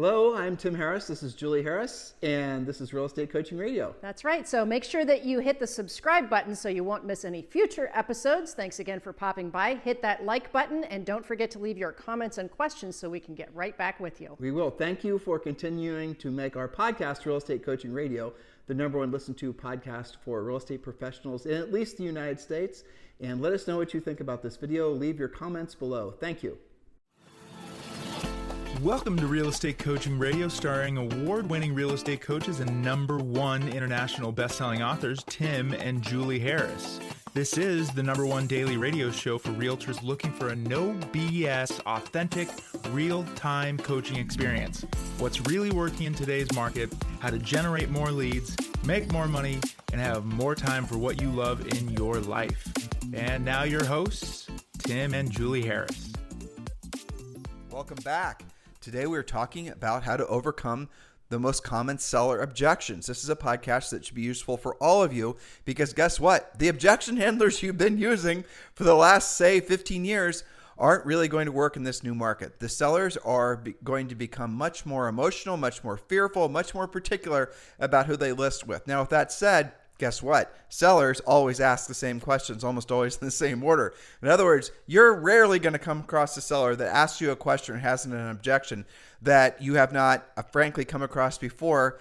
Hello, I'm Tim Harris. This is Julie Harris, and this is Real Estate Coaching Radio. That's right. So make sure that you hit the subscribe button so you won't miss any future episodes. Thanks again for popping by. Hit that like button, and don't forget to leave your comments and questions so we can get right back with you. We will. Thank you for continuing to make our podcast, Real Estate Coaching Radio, the #1 listened to podcast for real estate professionals in at least the United States. And let us know what you think about this video. Leave your comments below. Thank you. Welcome to Real Estate Coaching Radio, starring award-winning real estate coaches and #1 international best-selling authors, Tim and Julie Harris. This is the #1 daily radio show for realtors looking for a no BS, authentic, real-time coaching experience. What's really working in today's market, how to generate more leads, make more money, and have more time for what you love in your life. And now your hosts, Tim and Julie Harris. Welcome back. Today we're talking about how to overcome the most common seller objections. This is a podcast that should be useful for all of you because guess what? The objection handlers you've been using for the last, say, 15 years aren't really going to work in this new market. The sellers are going to become much more emotional, much more fearful, much more particular about who they list with. Now, with that said, guess what? Sellers always ask the same questions, almost always in the same order. In other words, you're rarely going to come across a seller that asks you a question and has an objection that you have not, frankly, come across before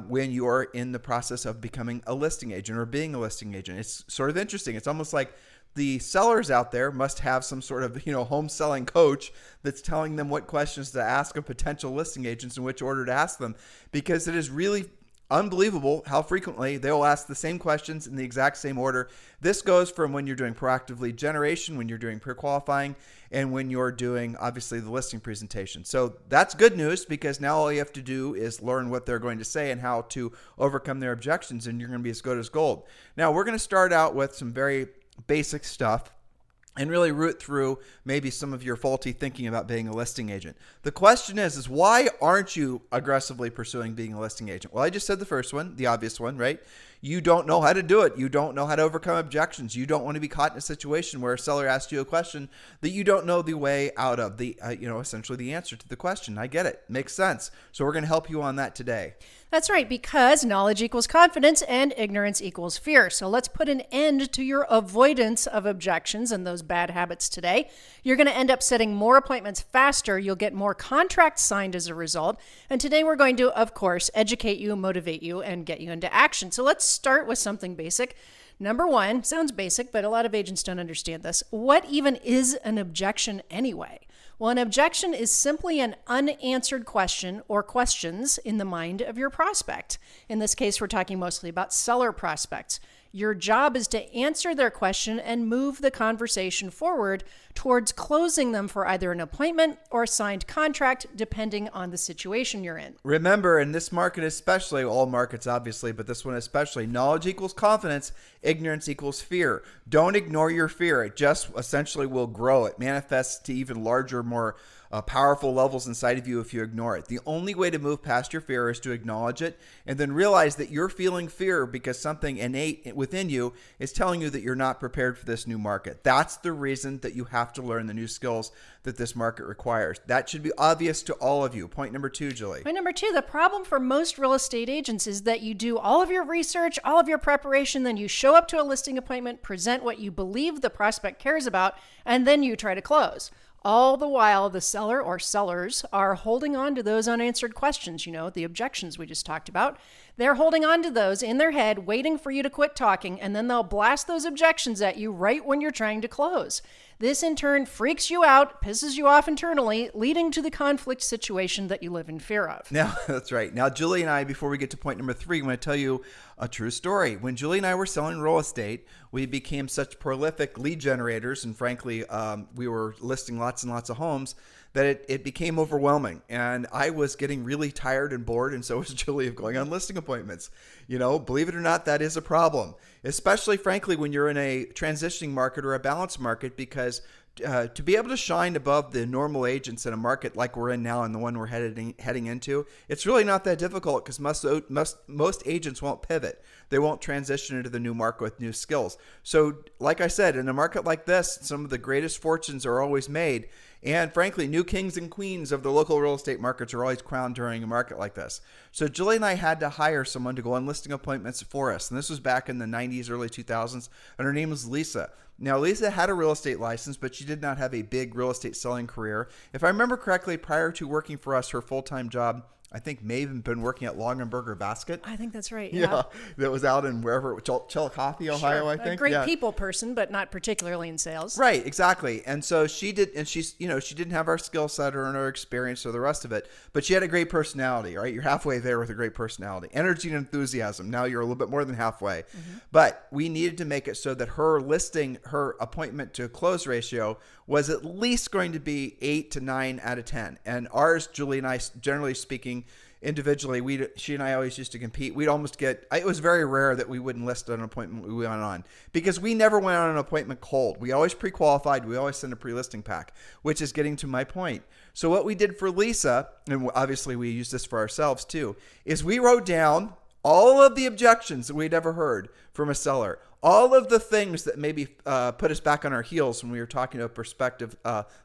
when you're in the process of becoming a listing agent or being a listing agent. It's sort of interesting. It's almost like the sellers out there must have some sort of, home selling coach that's telling them what questions to ask of potential listing agents and which order to ask them, because it is really unbelievable how frequently they will ask the same questions in the exact same order. This goes from when you're doing proactive lead generation, when you're doing pre-qualifying, and when you're doing, obviously, the listing presentation. So that's good news because now all you have to do is learn what they're going to say and how to overcome their objections, and you're going to be as good as gold. Now, we're going to start out with some very basic stuff and really root through maybe some of your faulty thinking about being a listing agent. The question is why aren't you aggressively pursuing being a listing agent? Well, I just said the first one, the obvious one, right? You don't know how to do it. You don't know how to overcome objections. You don't want to be caught in a situation where a seller asks you a question that you don't know the way out of, essentially the answer to the question. I get it. Makes sense. So we're going to help you on that today. That's right, because knowledge equals confidence and ignorance equals fear. So let's put an end to your avoidance of objections and those bad habits today. You're going to end up setting more appointments faster. You'll get more contracts signed as a result. And today we're going to, of course, educate you, motivate you, and get you into action. So let's start with something basic. #1, sounds basic, but a lot of agents don't understand this. What even is an objection anyway? Well, an objection is simply an unanswered question or questions in the mind of your prospect. In this case, we're talking mostly about seller prospects. Your job is to answer their question and move the conversation forward towards closing them for either an appointment or a signed contract, depending on the situation you're in. Remember, in this market especially, all markets obviously, but this one especially, knowledge equals confidence, ignorance equals fear. Don't ignore your fear. It just essentially will grow. It manifests to even larger, more powerful levels inside of you if you ignore it. The only way to move past your fear is to acknowledge it and then realize that you're feeling fear because something innate within you is telling you that you're not prepared for this new market. That's the reason that you have to learn the new skills that this market requires. That should be obvious to all of you. Point #2, Julie. Point #2, the problem for most real estate agents is that you do all of your research, all of your preparation, then you show up to a listing appointment, present what you believe the prospect cares about, and then you try to close. All the while, the seller or sellers are holding on to those unanswered questions, the objections we just talked about. They're holding on to those in their head, waiting for you to quit talking, and then they'll blast those objections at you right when you're trying to close. This, in turn, freaks you out, pisses you off internally, leading to the conflict situation that you live in fear of. Now, that's right. Now, Julie and I, before we get to point #3, I'm going to tell you a true story. When Julie and I were selling real estate, we became such prolific lead generators, and frankly, we were listing lots and lots of homes, that it became overwhelming. And I was getting really tired and bored, and so was Julie, of going on listing appointments. Believe it or not, that is a problem, especially, frankly, when you're in a transitioning market or a balanced market, because to be able to shine above the normal agents in a market like we're in now and the one we're heading into, it's really not that difficult because most agents won't pivot. They won't transition into the new market with new skills. So like I said, in a market like this, some of the greatest fortunes are always made. And frankly, new kings and queens of the local real estate markets are always crowned during a market like this. So Julie and I had to hire someone to go on listing appointments for us. And this was back in the 90s, early 2000s. And her name was Lisa. Now, Lisa had a real estate license, but she did not have a big real estate selling career. If I remember correctly, prior to working for us, her full-time job, I think may have been working at Longenberger Basket. I think that's right. Yeah, that was out in wherever, Chillicothe, Ohio, Sure. I think. A great people person, but not particularly in sales. Right, exactly. And so she did, and she's, she didn't have our skill set or her experience or the rest of it, but she had a great personality, right? You're halfway there with a great personality. Energy and enthusiasm. Now you're a little bit more than halfway. Mm-hmm. But we needed to make it so that her appointment to close ratio was at least going to be 8 to 9 out of 10. And ours, Julie and I, generally speaking, individually, she and I always used to compete. We'd almost it was very rare that we wouldn't list an appointment we went on, because we never went on an appointment cold. We always pre-qualified. We always sent a pre-listing pack, which is getting to my point. So what we did for Lisa, and obviously we use this for ourselves too, is we wrote down all of the objections that we'd ever heard from a seller, all of the things that maybe put us back on our heels when we were talking to a prospective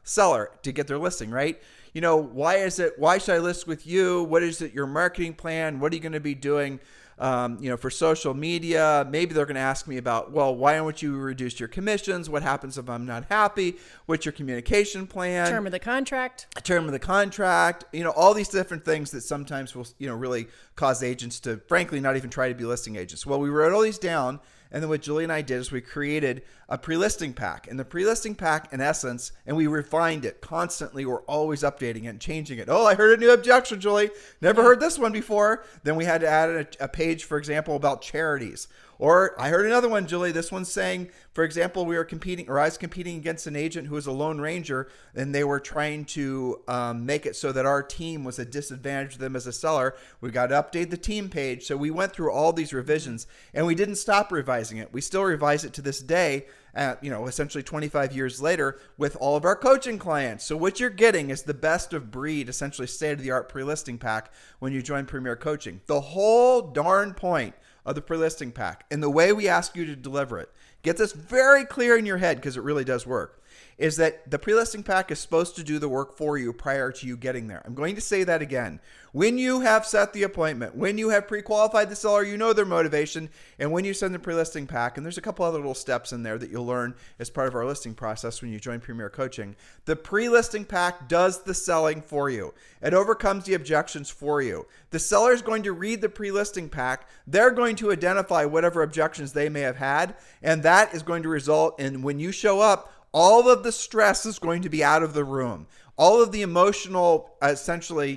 seller to get their listing, right? Why should I list with you? What is it, your marketing plan? What are you going to be doing, for social media? Maybe they're going to ask me about, well, why don't you reduce your commissions? What happens if I'm not happy? What's your communication plan? Term of the contract. All these different things that sometimes will, really cause agents to, frankly, not even try to be listing agents. Well, we wrote all these down. And then what Julie and I did is we created a pre-listing pack. And the pre-listing pack, in essence, and we refined it constantly. We're always updating it and changing it. Oh, I heard a new objection, Julie. Never heard this one before. Then we had to add a page, for example, about charities. Or I heard another one, Julie. This one's saying, for example, I was competing against an agent who was a Lone Ranger, and they were trying to make it so that our team was a disadvantage to them as a seller. We got to update the team page. So we went through all these revisions, and we didn't stop revising it. We still revise it to this day, essentially 25 years later, with all of our coaching clients. So what you're getting is the best of breed, essentially state-of-the-art pre-listing pack when you join Premier Coaching. The whole darn point of the pre-listing pack and the way we ask you to deliver it, get this very clear in your head because it really does work, is that the pre-listing pack is supposed to do the work for you prior to you getting there. I'm going to say that again. When you have set the appointment, when you have pre-qualified the seller, you know their motivation, and when you send the pre-listing pack, and there's a couple other little steps in there that you'll learn as part of our listing process when you join Premier Coaching, the pre-listing pack does the selling for you. It overcomes the objections for you. The seller is going to read the pre-listing pack. They're going to identify whatever objections they may have had, and that is going to result in, when you show up, all of the stress is going to be out of the room. All of the emotional, essentially,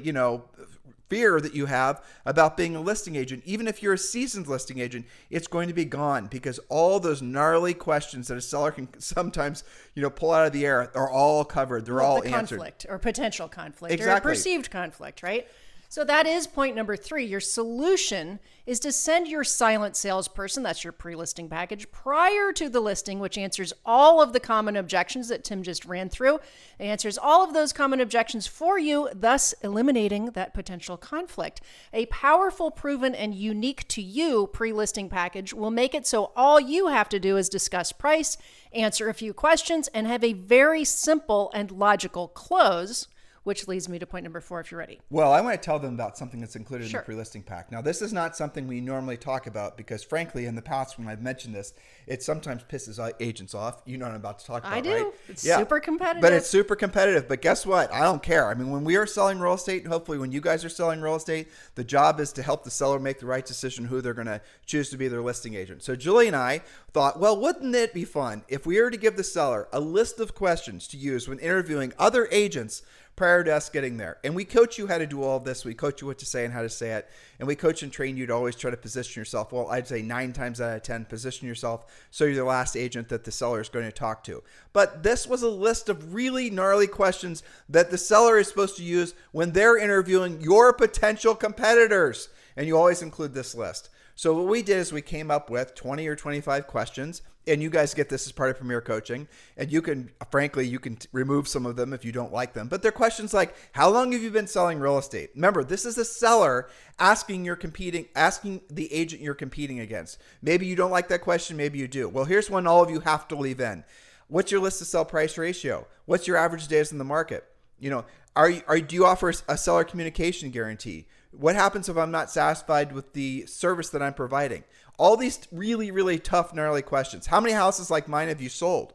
fear that you have about being a listing agent, even if you're a seasoned listing agent, it's going to be gone, because all those gnarly questions that a seller can sometimes, pull out of the air are all covered. They're all answered. Conflict or potential conflict, exactly. Or perceived conflict, right? So that is point number 3. Your solution is to send your silent salesperson, that's your pre-listing package, prior to the listing, which answers all of the common objections that Tim just ran through. It answers all of those common objections for you, thus eliminating that potential conflict. A powerful, proven, and unique to you pre-listing package will make it so all you have to do is discuss price, answer a few questions, and have a very simple and logical close, which leads me to point number 4, if you're ready. Well, I want to tell them about something that's included Sure. in the pre-listing pack. Now, this is not something we normally talk about because, frankly, in the past when I've mentioned this, it sometimes pisses agents off. You know what I'm about to talk about, I do. right? It's super competitive. But it's super competitive. But guess what? I don't care. I mean, when we are selling real estate, hopefully when you guys are selling real estate, the job is to help the seller make the right decision who they're going to choose to be their listing agent. So Julie and I thought, well, wouldn't it be fun if we were to give the seller a list of questions to use when interviewing other agents prior to us getting there? And we coach you how to do all of this. We coach you what to say and how to say it. And we coach and train you to always try to position yourself. Well, I'd say 9 times out of 10, position yourself so you're the last agent that the seller is going to talk to. But this was a list of really gnarly questions that the seller is supposed to use when they're interviewing your potential competitors. And you always include this list. So what we did is we came up with 20 or 25 questions, and you guys get this as part of Premier Coaching, and you can remove some of them if you don't like them. But they're questions like, how long have you been selling real estate? Remember, this is a seller asking the agent you're competing against. Maybe you don't like that question, maybe you do. Well, here's one all of you have to leave in. What's your list to sell price ratio? What's your average days in the market? You know, do you offer a seller communication guarantee? What happens if I'm not satisfied with the service that I'm providing? All these really, really tough, gnarly questions. How many houses like mine have you sold?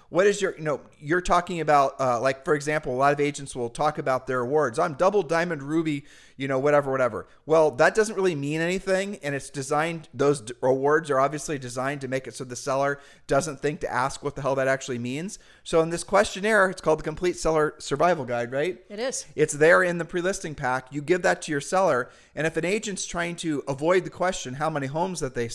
What is your, you're talking about, like, for example, a lot of agents will talk about their awards. I'm double diamond ruby, whatever. Well, that doesn't really mean anything. And it's designed, those awards are obviously designed to make it so the seller doesn't think to ask what the hell that actually means. So in this questionnaire, it's called the Complete Seller Survival Guide, right? It is. It's there in the pre-listing pack. You give that to your seller. And if an agent's trying to avoid the question, how many homes that they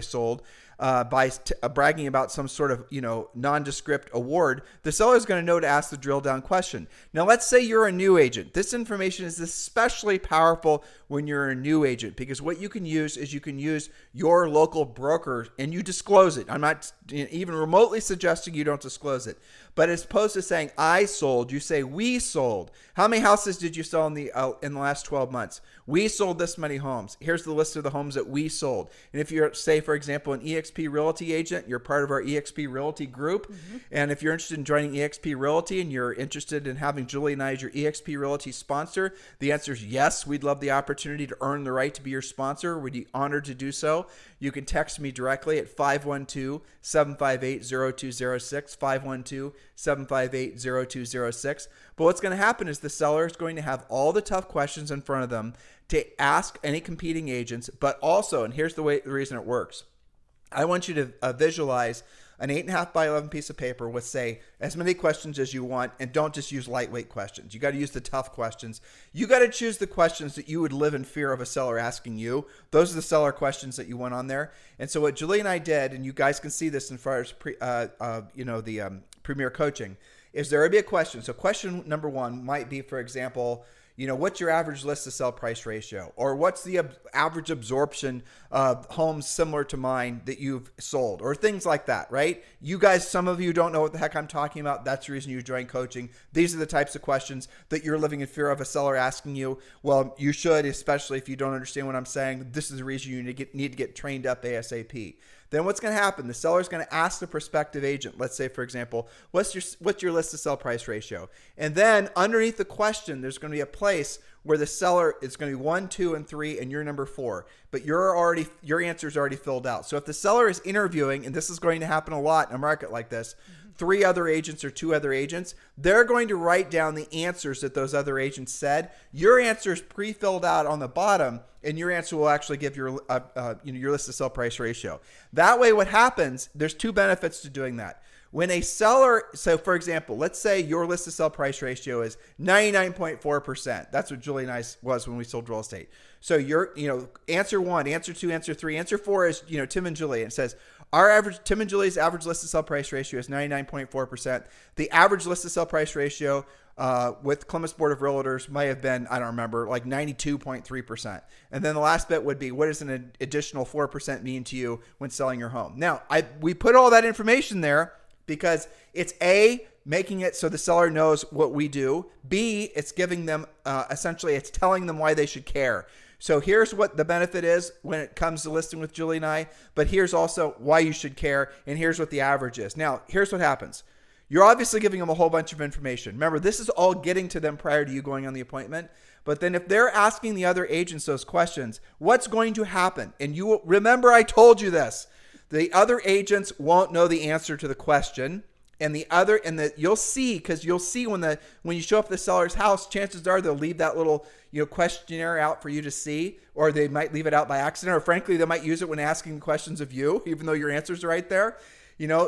sold, by bragging about some sort of, nondescript award, the seller is going to know to ask the drill down question. Now, let's say you're a new agent. This information is especially powerful when you're a new agent, because what you can use is you can use your local broker and you disclose it. I'm not even remotely suggesting you don't disclose it, but as opposed to saying I sold, you say we sold. How many houses did you sell in the last 12 months? We sold this many homes. Here's the list of the homes that we sold. And if you're, say, for example, an EXP Realty agent, you're part of our EXP Realty group. And if you're interested in joining EXP Realty and you're interested in having Julie and I as your EXP Realty sponsor, the answer is yes. We'd love the opportunity to earn the right to be your sponsor. We'd be honored to do so. You can text me directly at 512-758-0206, 512-758-0206. But what's going to happen is the seller is going to have all the tough questions in front of them to ask any competing agents, but also, and here's the reason it works. I want you to visualize an 8.5 by 11 piece of paper with, say, as many questions as you want, and don't just use lightweight questions. You got to use the tough questions. You got to choose the questions that you would live in fear of a seller asking you. Those are the seller questions that you want on there. And so what Julie and I did, and you guys can see this in far as the Premier Coaching, is there would be a question. So question number one might be, for example, what's your average list to sell price ratio? Or what's the average absorption of homes similar to mine that you've sold? Or things like that, right? You guys, some of you don't know what the heck I'm talking about. That's the reason you join coaching. These are the types of questions that you're living in fear of a seller asking you. Well, you should, especially if you don't understand what I'm saying. This is the reason you need to get trained up ASAP. Then what's going to happen? The seller is going to ask the prospective agent, let's say, for example, what's your list to sell price ratio? And then underneath the question, there's going to be a place where the seller is going to be 1, 2, and 3, and you're number 4. But your answer is already filled out. So if the seller is interviewing, and this is going to happen a lot in a market like this, 3 other agents or 2 other agents, they're going to write down the answers that those other agents said. Your answer is pre-filled out on the bottom, and your answer will actually give your list to sell price ratio. That way, what happens, there's 2 benefits to doing that. When a seller, so for example, let's say your list to sell price ratio is 99.4%. That's what Julie and I was when we sold real estate. So your, answer 1, answer 2, answer 3, answer 4 is, Tim and Julie. And it says, Tim and Julie's average list to sell price ratio is 99.4%. The average list to sell price ratio with Columbus Board of Realtors might have been, I don't remember, like 92.3%. And then the last bit would be, what does an additional 4% mean to you when selling your home? Now, we put all that information there because it's A, making it so the seller knows what we do. B, it's giving them, essentially, it's telling them why they should care. So here's what the benefit is when it comes to listing with Julie and I, but here's also why you should care, and here's what the average is. Now, here's what happens. You're obviously giving them a whole bunch of information. Remember, this is all getting to them prior to you going on the appointment. But then if they're asking the other agents those questions, what's going to happen? And you will, remember I told you this. The other agents won't know the answer to the question. And you'll see, because you'll see when you show up at the seller's house, chances are they'll leave that little questionnaire out for you to see, or they might leave it out by accident, or frankly, they might use it when asking questions of you, even though your answers are right there.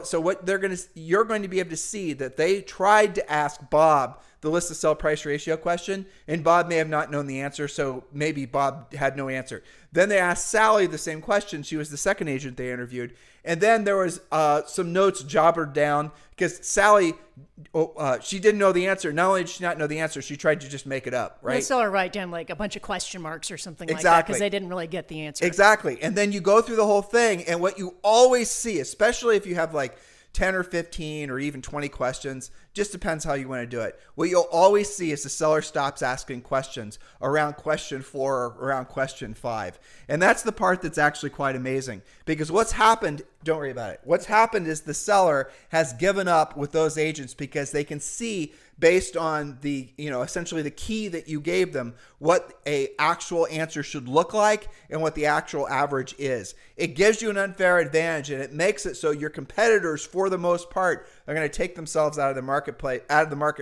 So what you're going to be able to see that they tried to ask Bob the list to sell price ratio question, and Bob may have not known the answer, so maybe Bob had no answer. Then they asked Sally the same question. She was the second agent they interviewed. And then there was some notes jotted down because Sally, she didn't know the answer. Not only did she not know the answer, she tried to just make it up, right? They saw her write down like a bunch of question marks or something like that because they didn't really get the answer. Exactly. And then you go through the whole thing, and what you always see, especially if you have like 10 or 15 or even 20 questions. Just depends how you want to do it. What you'll always see is the seller stops asking questions around question 4 or around question 5. And that's the part that's actually quite amazing, because what's happened, don't worry about it. What's happened is the seller has given up with those agents because they can see, based on the, essentially the key that you gave them, what a actual answer should look like and what the actual average is. It gives you an unfair advantage, and it makes it so your competitors, for the most part, are going to take themselves out of the market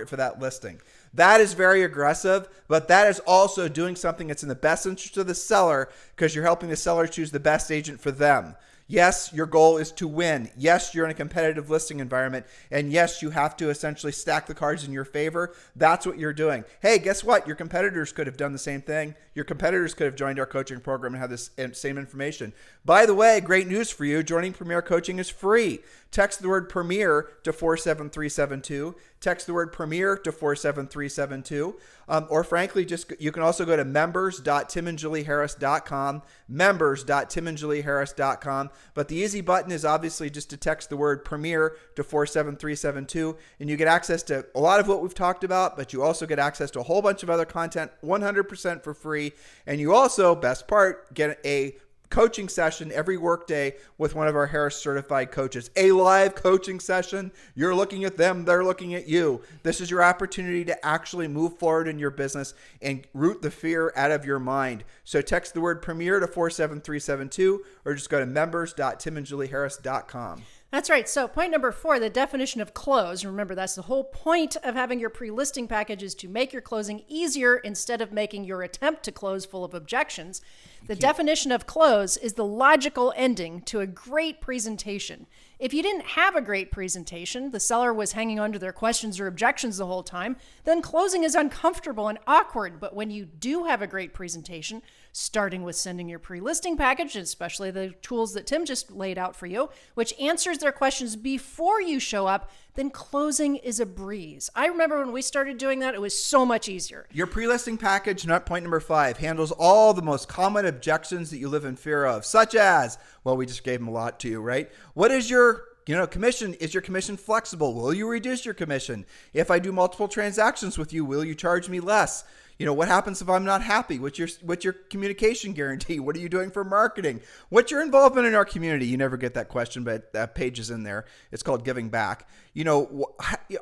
for that listing. That is very aggressive, but that is also doing something that's in the best interest of the seller, because you're helping the seller choose the best agent for them. Yes, your goal is to win. Yes, you're in a competitive listing environment. And yes, you have to essentially stack the cards in your favor. That's what you're doing. Hey, guess what? Your competitors could have done the same thing. Your competitors could have joined our coaching program and had this same information. By the way, great news for you. Joining Premier Coaching is free. Text the word Premier to 47372. Text the word Premier to 47372. Or frankly, you can also go to members.timandjulieharris.com, members.timandjulieharris.com. But the easy button is obviously just to text the word Premier to 47372, and you get access to a lot of what we've talked about, but you also get access to a whole bunch of other content 100% for free. And you also, best part, get a coaching session every workday with one of our Harris certified coaches. A live coaching session. You're looking at them, they're looking at you. This is your opportunity to actually move forward in your business and root the fear out of your mind. So text the word Premier to 47372, or just go to members.timandjulieharris.com. That's right. So point number 4, the definition of close. Remember, that's the whole point of having your pre-listing package, is to make your closing easier instead of making your attempt to close full of objections. The definition of close is the logical ending to a great presentation. If you didn't have a great presentation, the seller was hanging on to their questions or objections the whole time, then closing is uncomfortable and awkward. But when you do have a great presentation, starting with sending your pre-listing package, especially the tools that Tim just laid out for you, which answers their questions before you show up, then closing is a breeze. I remember when we started doing that, it was so much easier. Your pre-listing package, not point number 5, handles all the most common objections that you live in fear of, such as, well, we just gave them a lot to you, right? What is your commission? Is your commission flexible? Will you reduce your commission? If I do multiple transactions with you, will you charge me less? What happens if I'm not happy? What's your communication guarantee? What are you doing for marketing? What's your involvement in our community? You never get that question, but that page is in there. It's called Giving Back.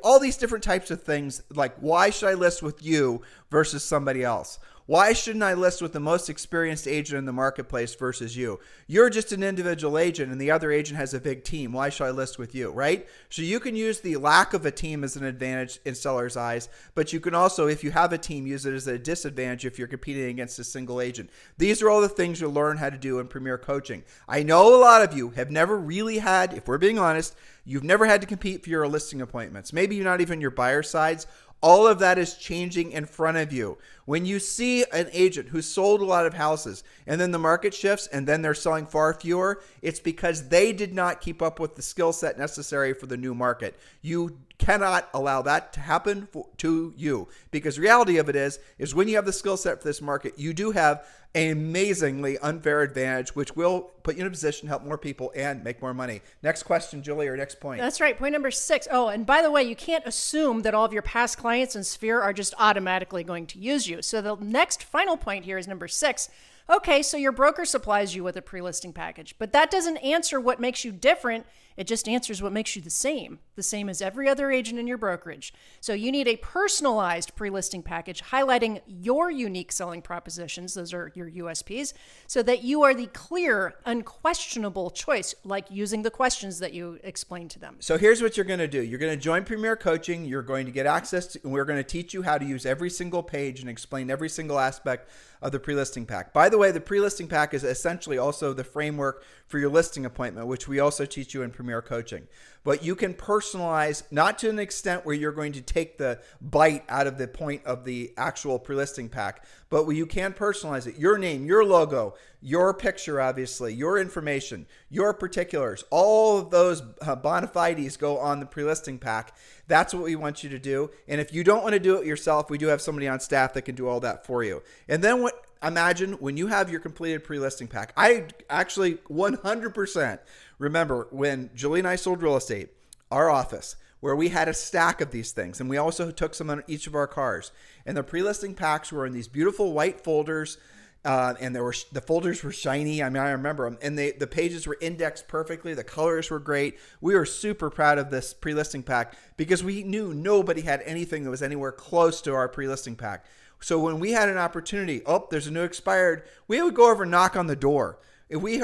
All these different types of things, like why should I list with you versus somebody else? Why shouldn't I list with the most experienced agent in the marketplace versus you? You're just an individual agent and the other agent has a big team. Why should I list with you, right? So you can use the lack of a team as an advantage in sellers' eyes, but you can also, if you have a team, use it as a disadvantage if you're competing against a single agent. These are all the things you'll learn how to do in Premier Coaching. I know a lot of you have never really had, if we're being honest, you've never had to compete for your listing appointments. Maybe you're not even your buyer sides. All of that is changing in front of you. When you see an agent who sold a lot of houses and then the market shifts and then they're selling far fewer, it's because they did not keep up with the skill set necessary for the new market. You cannot allow that to happen to you, because the reality of it is when you have the skill set for this market, you do have an amazingly unfair advantage, which will put you in a position to help more people and make more money. Next question, Julie, or next point. That's right. Point number 6. Oh, and by the way, you can't assume that all of your past clients in Sphere are just automatically going to use you. So the next final point here is number 6. Okay, so your broker supplies you with a pre-listing package, but that doesn't answer what makes you different. It just answers what makes you the same as every other agent in your brokerage. So you need a personalized pre-listing package highlighting your unique selling propositions, those are your USPs, so that you are the clear, unquestionable choice, like using the questions that you explain to them. So here's what you're going to do. You're going to join Premier Coaching. You're going to get access to, and we're going to teach you how to use every single page and explain every single aspect of the pre-listing pack. By the way, the pre-listing pack is essentially also the framework for your listing appointment, which we also teach you in Premier Coaching. But you can personalize, not to an extent where you're going to take the bite out of the point of the actual pre-listing pack, but where you can personalize it. Your name, your logo, your picture, obviously, your information, your particulars, all of those bona fides go on the pre-listing pack. That's what we want you to do. And if you don't want to do it yourself, we do have somebody on staff that can do all that for you. And then imagine when you have your completed pre-listing pack. I actually 100% remember when Julie and I sold real estate. our office, where we had a stack of these things. And we also took some on each of our cars. And the pre-listing packs were in these beautiful white folders. And the folders were shiny. I mean, I remember them. And the pages were indexed perfectly. The colors were great. We were super proud of this pre-listing pack because we knew nobody had anything that was anywhere close to our pre-listing pack. So when we had an opportunity, there's a new expired, we would go over and knock on the door. If we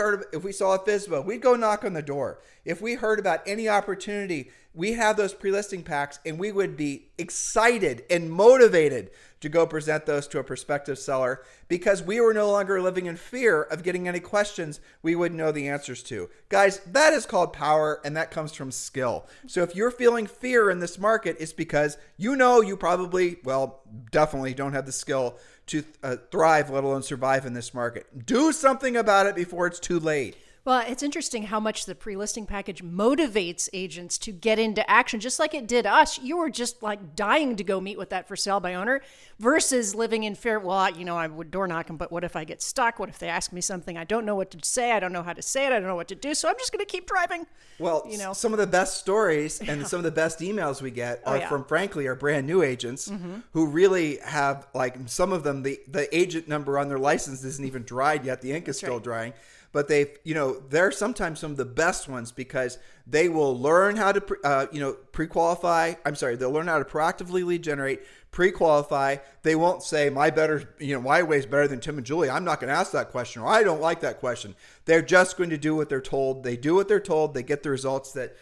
saw a FSBO, we'd go knock on the door. If we heard about any opportunity, we have those pre-listing packs and we would be excited and motivated to go present those to a prospective seller because we were no longer living in fear of getting any questions we wouldn't know the answers to. Guys, that is called power, and that comes from skill. So if you're feeling fear in this market, it's because you probably, definitely don't have the skill to thrive, let alone survive in this market. Do something about it before it's too late. Well, it's interesting how much the pre-listing package motivates agents to get into action, just like it did us. You were just like dying to go meet with that for sale by owner versus living in fear. Well, I would door knock them, but what if I get stuck? What if they ask me something I don't know what to say? I don't know how to say it. I don't know what to do. So I'm just going to keep driving. Well, some of the best stories and some of the best emails we get are from, frankly, our brand new agents who really have, like, some of them, the agent number on their license isn't even dried yet. The ink is still drying. But they're sometimes some of the best ones because they will learn how to, pre-qualify. They'll learn how to proactively lead generate, pre-qualify. They won't say my way is better than Tim and Julie. I'm not going to ask that question, or I don't like that question. They're just going to do what they're told. They do what they're told. They get the results that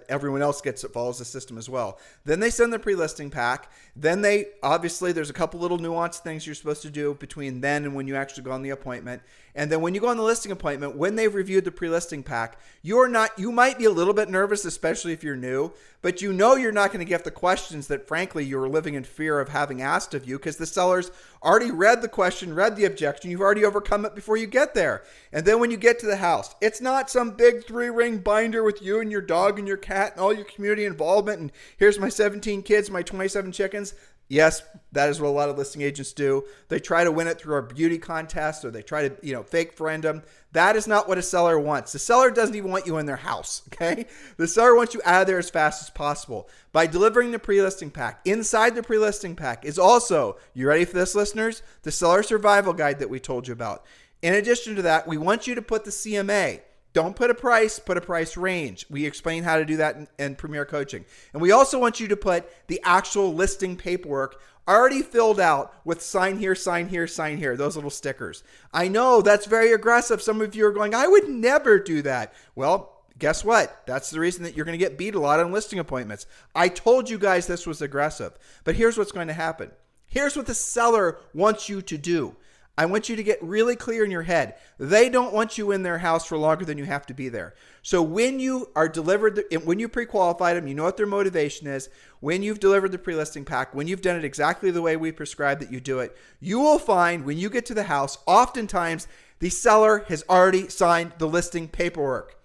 everyone else gets that follows the system as well. Then they send the pre-listing pack. Then there's a couple little nuanced things you're supposed to do between then and when you actually go on the appointment. And then when you go on the listing appointment, when they've reviewed the pre-listing pack, you might be a little bit nervous, especially if you're new, but you're not going to get the questions that, frankly, you're living in fear of having asked of you because the seller's already read the question, read the objection. You've already overcome it before you get there. And then when you get to the house, it's not some big 3-ring binder with you and your dog and your cat and all your community involvement. And here's my 17 kids, my 27 chickens. Yes, that is what a lot of listing agents do. They try to win it through our beauty contest, or they try to, fake friend them. That is not what a seller wants. The seller doesn't even want you in their house, okay? The seller wants you out of there as fast as possible. By delivering the pre-listing pack, inside the pre-listing pack is also, you ready for this, listeners? The seller survival guide that we told you about. In addition to that, we want you to put the CMA. Don't put a price, put a price range. We explain how to do that in Premier Coaching. And we also want you to put the actual listing paperwork already filled out with sign here, sign here, sign here, those little stickers. I know that's very aggressive. Some of you are going, I would never do that. Well, guess what? That's the reason that you're going to get beat a lot on listing appointments. I told you guys this was aggressive, but here's what's going to happen. Here's what the seller wants you to do. I want you to get really clear in your head. They don't want you in their house for longer than you have to be there. So when you are delivered, when you pre-qualified them, you know what their motivation is. When you've delivered the pre-listing pack, when you've done it exactly the way we prescribe that you do it, you will find when you get to the house, oftentimes the seller has already signed the listing paperwork.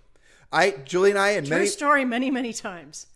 Julie and I, and True story many times.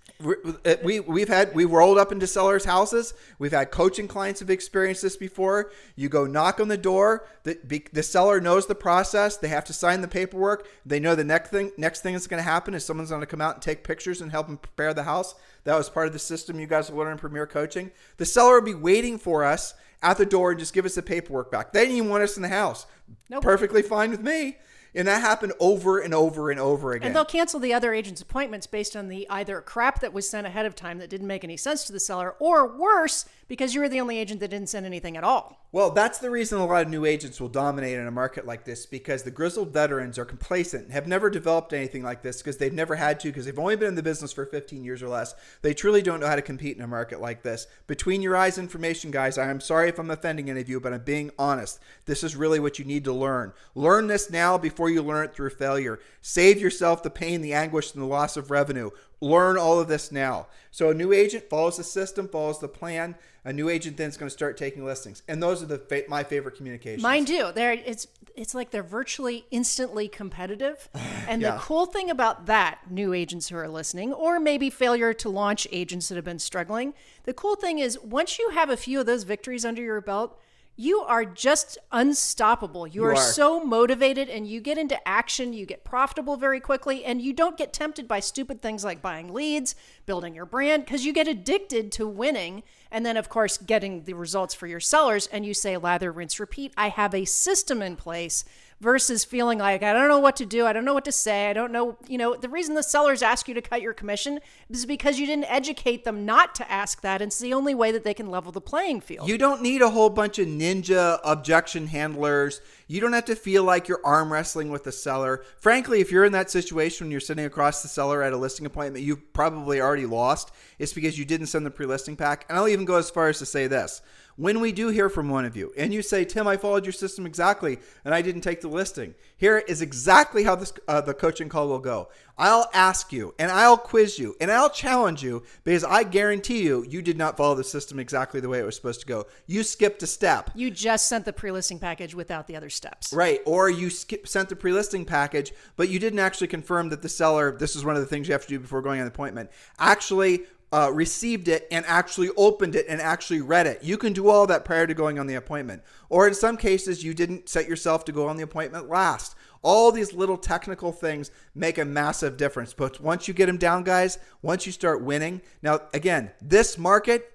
We've rolled up into sellers' houses. We've had coaching clients have experienced this before. You go knock on the door. The seller knows the process. They have to sign the paperwork. They know the next thing that's going to happen is someone's going to come out and take pictures and help them prepare the house. That was part of the system you guys will learn in Premier Coaching. The seller will be waiting for us at the door and just give us the paperwork back. They didn't even want us in the house. Nope. Perfectly fine with me. And that happened over and over and over again. And they'll cancel the other agent's appointments based on the either crap that was sent ahead of time that didn't make any sense to the seller, or worse, because you were the only agent that didn't send anything at all. Well, that's the reason a lot of new agents will dominate in a market like this, because the grizzled veterans are complacent, have never developed anything like this because they've never had to, because they've only been in the business for 15 years or less. They truly don't know how to compete in a market like this. Between your eyes information, guys, I am sorry if I'm offending any of you, but I'm being honest. This is really what you need to learn. Learn this now before you learn it through failure. Save yourself the pain, the anguish, and the loss of revenue. Learn all of this now. So a new agent follows the system, follows the plan. A new agent then is going to start taking listings. And those are my favorite communications. Mine do. It's like they're virtually instantly competitive. And Yeah. the cool thing about that, new agents who are listening, or maybe failure to launch agents that have been struggling, the cool thing is once you have a few of those victories under your belt, you are just unstoppable. You are so motivated, and you get into action. You get profitable very quickly, and you don't get tempted by stupid things like buying leads, building your brand, because you get addicted to winning. And then, of course, getting the results for your sellers. And you say, lather, rinse, repeat. I have a system in place, versus feeling like, I don't know what to do. I don't know what to say. I don't know. The reason the sellers ask you to cut your commission is because you didn't educate them not to ask that. And it's the only way that they can level the playing field. You don't need a whole bunch of ninja objection handlers. You don't have to feel like you're arm wrestling with the seller. Frankly, if you're in that situation when you're sitting across the seller at a listing appointment, you've probably already lost. It's because you didn't send the pre-listing pack. And I'll even go as far as to say this. When we do hear from one of you and you say, Tim, I followed your system exactly and I didn't take the listing, here is exactly how the coaching call will go. I'll ask you and I'll quiz you and I'll challenge you, because I guarantee you did not follow the system exactly the way it was supposed to go. You skipped a step. You just sent the pre-listing package without the other steps. Right. Or you sent the pre-listing package, but you didn't actually confirm that the seller, this is one of the things you have to do before going on the appointment, actually received it and actually opened it and actually read it. You can do all that prior to going on the appointment. Or in some cases, you didn't set yourself to go on the appointment last. All these little technical things make a massive difference. But once you get them down, guys, once you start winning. Now, again, this market,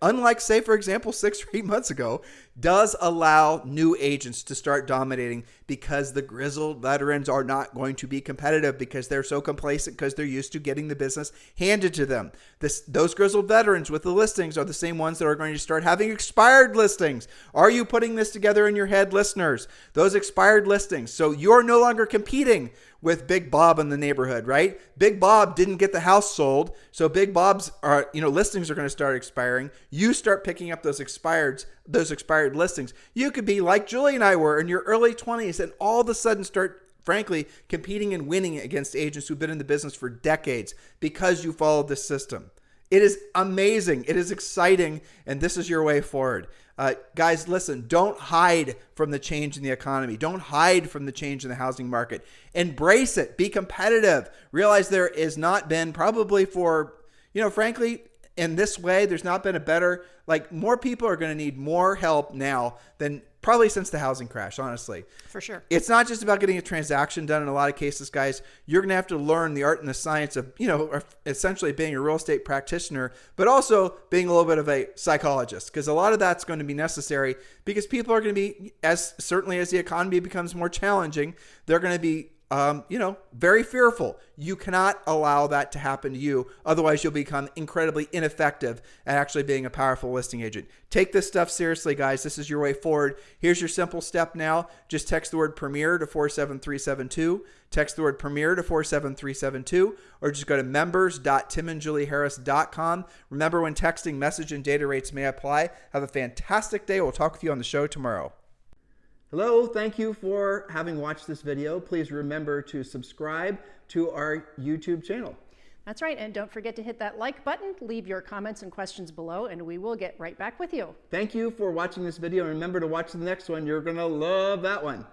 unlike, say, for example, 6 or 8 months ago, does allow new agents to start dominating, because the grizzled veterans are not going to be competitive, because they're so complacent, because they're used to getting the business handed to them. Those grizzled veterans with the listings are the same ones that are going to start having expired listings. Are you putting this together in your head, listeners? Those expired listings. So you're no longer competing with Big Bob in the neighborhood, right? Big Bob didn't get the house sold, so Big Bob's listings are going to start expiring. You start picking up those expired listings. You could be like Julie and I were in your early 20s and all of a sudden start, frankly, competing and winning against agents who've been in the business for decades because you followed this system. It is amazing. It is exciting. And this is your way forward. Guys, listen, don't hide from the change in the economy. Don't hide from the change in the housing market. Embrace it. Be competitive. Realize there has not been, probably for, frankly, in this way, there's not been a better, more people are going to need more help now than probably since the housing crash, honestly. For sure. It's not just about getting a transaction done in a lot of cases, guys. You're going to have to learn the art and the science of, essentially being a real estate practitioner, but also being a little bit of a psychologist, because a lot of that's going to be necessary, because people are going to be, certainly as the economy becomes more challenging, they're going to be very fearful. You cannot allow that to happen to you. Otherwise, you'll become incredibly ineffective at actually being a powerful listing agent. Take this stuff seriously, guys. This is your way forward. Here's your simple step now. Just text the word Premier to 47372. Text the word Premier to 47372, or just go to members.timandjulieharris.com. Remember, when texting, message and data rates may apply. Have a fantastic day. We'll talk with you on the show tomorrow. Hello, thank you for having watched this video. Please remember to subscribe to our YouTube channel. That's right, and don't forget to hit that like button, leave your comments and questions below, and we will get right back with you. Thank you for watching this video, and remember to watch the next one. You're going to love that one.